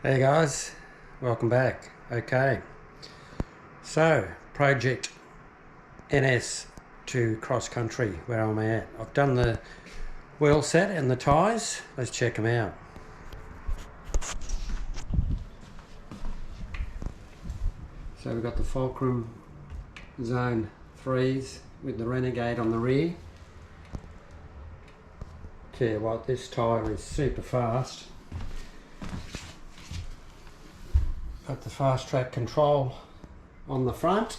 Hey guys, welcome back. Okay, so project NS to cross country where I'm at. I've done the wheel set and the tyres. Let's check them out. So we've got the Fulcrum Zone 3s with the Renegade on the rear. Tell you what, this tyre is super fast. Got the fast track control on the front,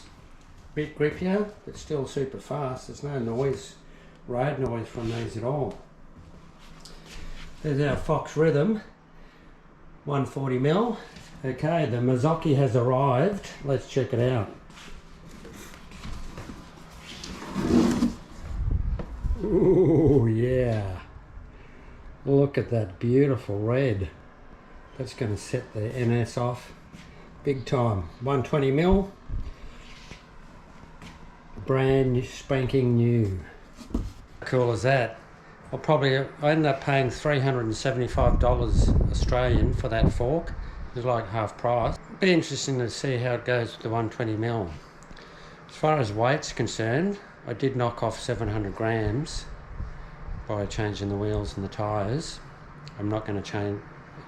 bit grippier but still super fast. There's no noise, road noise from these at all. There's our Fox Rhythm 140mm. Okay, the Mazzocchi has arrived. Let's check it out. Ooh, yeah. Look at that beautiful red. That's going to set the NS off big time. 120mm, brand spanking new. How cool is that? I ended up paying $375 Australian for that fork. It was like half price. Be interesting to see how it goes with the 120mm. As far as weight's concerned, I did knock off 700 grams by changing the wheels and the tyres. I'm not going to change,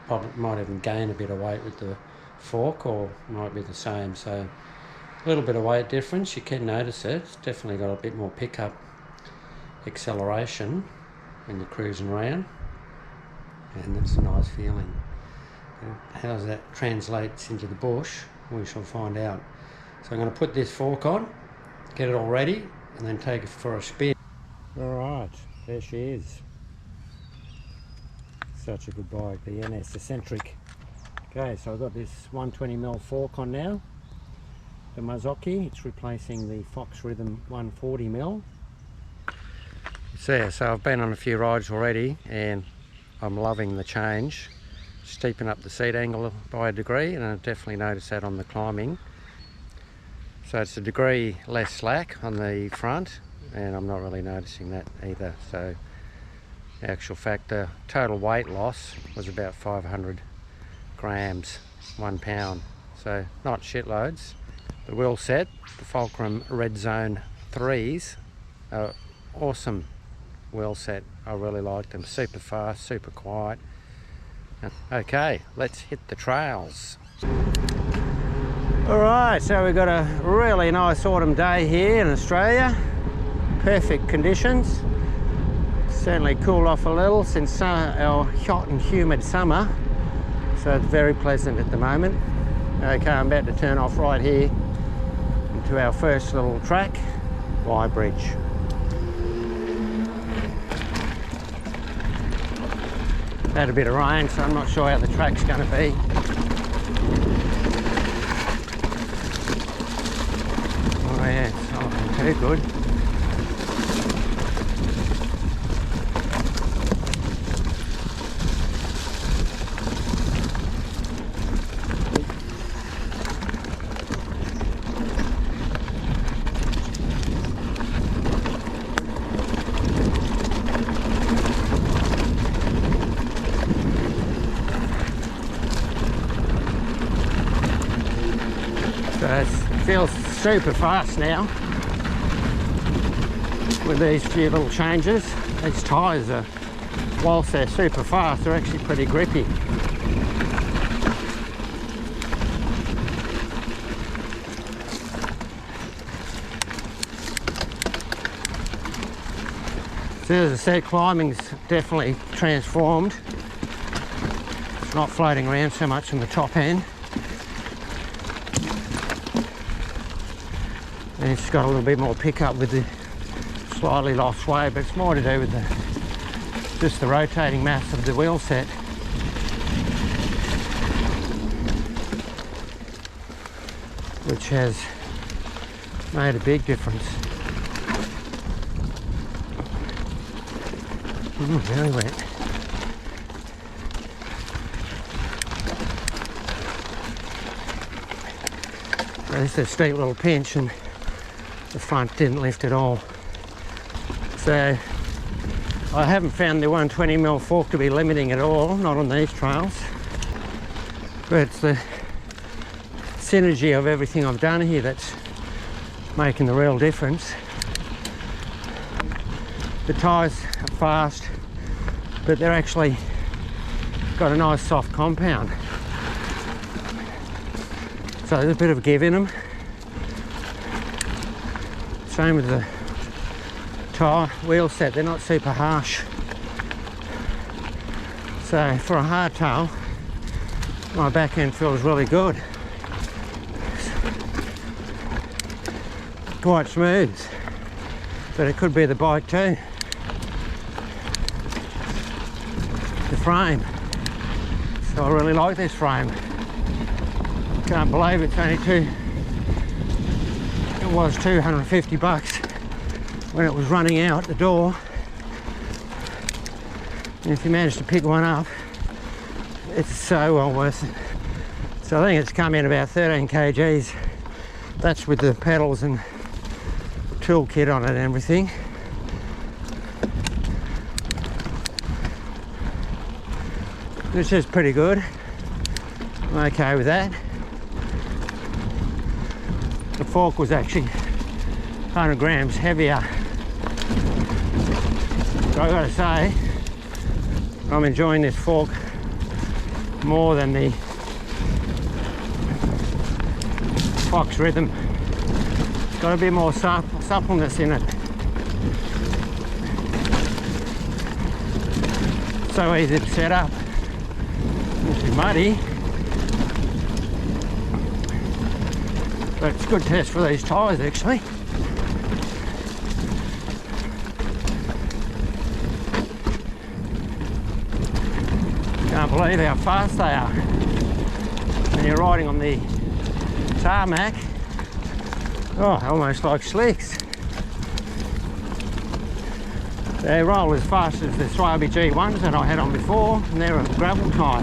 probably might even gain a bit of weight with the fork, or might be the same. So a little bit of weight difference, you can notice it. It's definitely got a bit more pickup acceleration when you're cruising around, and that's a nice feeling. How that translates into the bush, we shall find out. So I'm going to put this fork on, get it all ready, and then take it for a spin. Alright, there she is. Such a good bike, the NS Essentric. Okay, so I've got this 120mm fork on now. The Mazzocchi, it's replacing the Fox Rhythm 140mm. So I've been on a few rides already and I'm loving the change. Steeping up the seat angle by a degree, and I've definitely noticed that on the climbing. So it's a degree less slack on the front, and I'm not really noticing that either. So the actual fact, the total weight loss was about 500 grams, 1 pound. So not shitloads. The wheel set, the Fulcrum Red Zone 3s, are awesome wheel set. I really like them. Super fast, super quiet. Okay, let's hit the trails. Alright, so we've got a really nice autumn day here in Australia. Perfect conditions. Certainly cooled off a little since our hot and humid summer. So it's very pleasant at the moment. Okay, I'm about to turn off right here into our first little track, Y Bridge. Had a bit of rain, so I'm not sure how the track's going to be. Oh yeah, it's not looking too good. So it feels super fast now with these few little changes. These tyres are, whilst they're super fast, they're actually pretty grippy. So as I said, climbing's definitely transformed. It's not floating around so much on the top end. And it's got a little bit more pickup with the slightly lost weight, but it's more to do with just the rotating mass of the wheel set. Which has made a big difference. Very wet. So this is a steep little pinch and the front didn't lift at all. So I haven't found the 120mm fork to be limiting at all, not on these trails. But it's the synergy of everything I've done here that's making the real difference. The tyres are fast, but they're actually got a nice soft compound. So there's a bit of give in them. Same with the tyre wheel set, they're not super harsh. So for a hardtail, my back end feels really good. Quite smooth, but it could be the bike too. The frame. So I really like this frame. Can't believe it's only it was 250 bucks when it was running out the door. And if you manage to pick one up, it's so well worth it. So I think it's come in about 13 kgs. That's with the pedals and toolkit on it and everything. This is pretty good. I'm okay with that. The fork was actually 100 grams heavier. So I gotta say, I'm enjoying this fork more than the Fox Rhythm. It's got a bit more suppleness in it. So easy to set up. It's muddy, but it's a good test for these tyres actually. Can't believe how fast they are when you're riding on the tarmac. Oh, almost like slicks. They roll as fast as the Swaby G1s that I had on before, and they're a gravel tyre.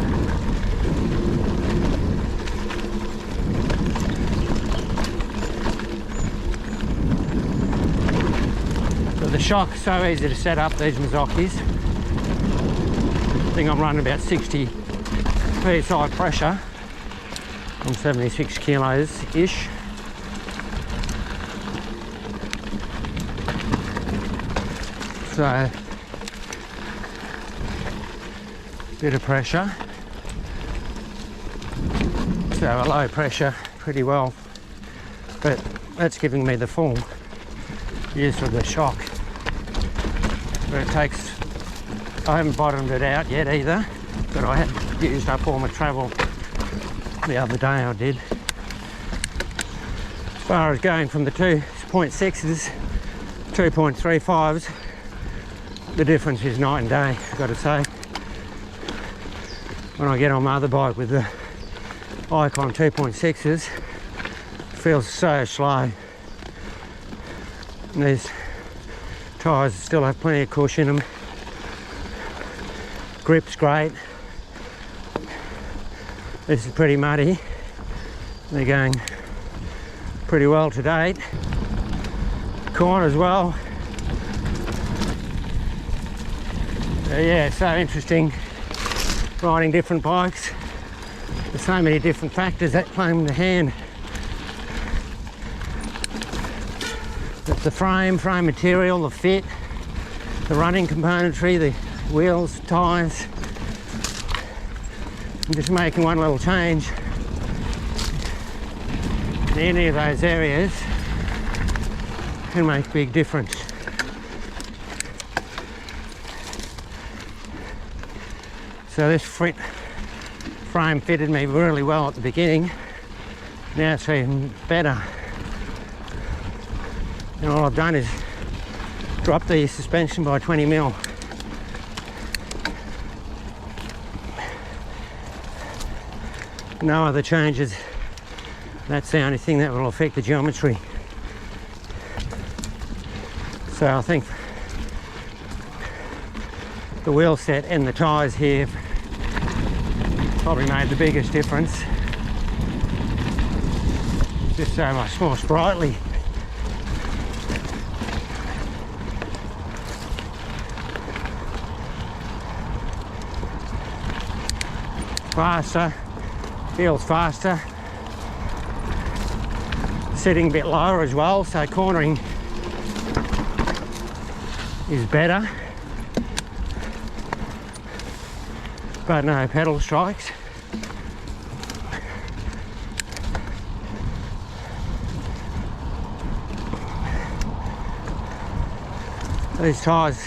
But the shock's so easy to set up, these Mazokis. I think I'm running about 60 psi pressure on 76 kilos-ish. So, bit of pressure, so a low pressure pretty well, but that's giving me the full use of the shock. But it takes, I haven't bottomed it out yet either, but I had used up all my travel the other day. I did. As far as going from the 2.6s, 2.35s, the difference is night and day, I've got to say. When I get on my other bike with the Icon 2.6s, it feels so slow. And these tyres still have plenty of cushion in them. Grip's great. This is pretty muddy. They're going pretty well to date. Corn as well. Yeah, so interesting riding different bikes. There's so many different factors that play in the hand. It's the frame material, the fit, the running componentry, the wheels, tyres. I'm just making one little change in any of those areas can make a big difference. So this frame fitted me really well at the beginning. Now it's even better. And all I've done is drop the suspension by 20 mil. No other changes. That's the only thing that will affect the geometry. So I think the wheel set and the tyres here probably made the biggest difference. Just so much more sprightly. Faster, feels faster. Sitting a bit lower as well, so cornering is better. But no pedal strikes. These tyres,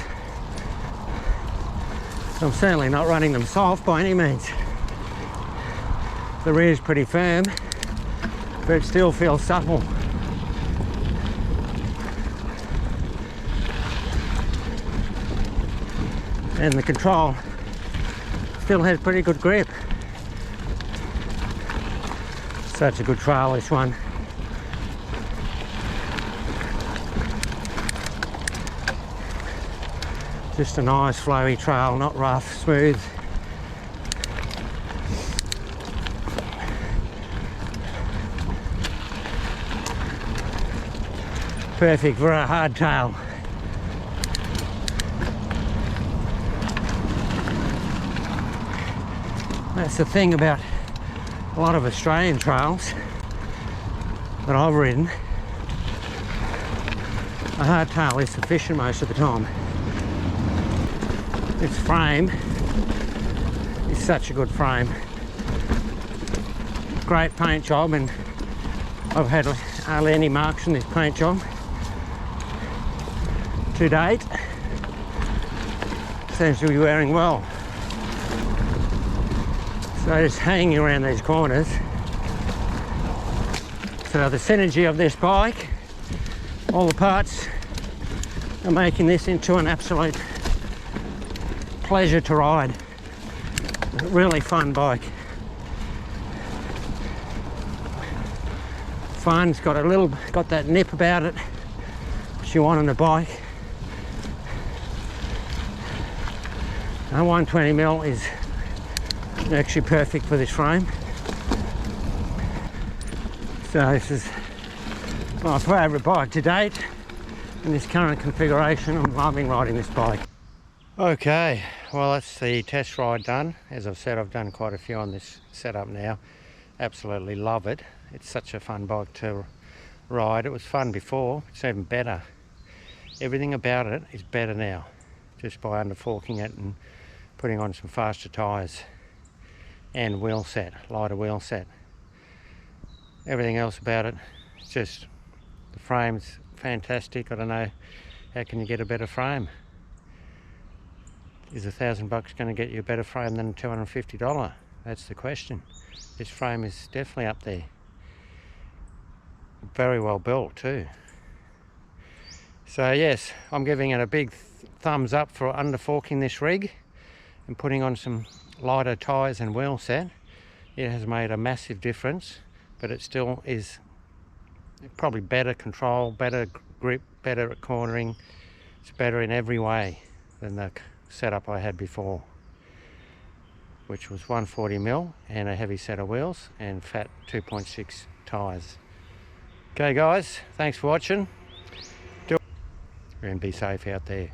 I'm certainly not running them soft by any means. The rear's pretty firm, but it still feels supple. And the control still has pretty good grip. Such a good trail, this one. Just a nice flowy trail, not rough, smooth. Perfect for a hardtail. That's the thing about a lot of Australian trails that I've ridden. A hardtail is sufficient most of the time. This frame is such a good frame. Great paint job, and I've had hardly any marks in this paint job to date. Seems to be wearing well. So just hanging around these corners. So the synergy of this bike, all the parts are making this into an absolute pleasure to ride. A really fun bike. Fun, it's got that nip about it which you want on a bike. A 120mm is actually perfect for this frame. So this is my favourite bike to date in this current configuration. I'm loving riding this bike. Okay, well that's the test ride done. As I've said, I've done quite a few on this setup now. Absolutely love it. It's such a fun bike to ride. It was fun before, it's even better. Everything about it is better now, just by underforking it and putting on some faster tyres and wheel set, lighter wheel set. Everything else about it, it's just, the frame's fantastic. I don't know, how can you get a better frame? Is $1,000 going to get you a better frame than $250? That's the question. This frame is definitely up there. Very well built too. So yes, I'm giving it a big thumbs up for underforking this rig and putting on some lighter tyres and wheel set. It has made a massive difference, but it still is probably better control, better grip, better at cornering. It's better in every way than the setup I had before, which was 140mm and a heavy set of wheels and fat 2.6 tyres. Okay guys, thanks for watching, and be safe out there.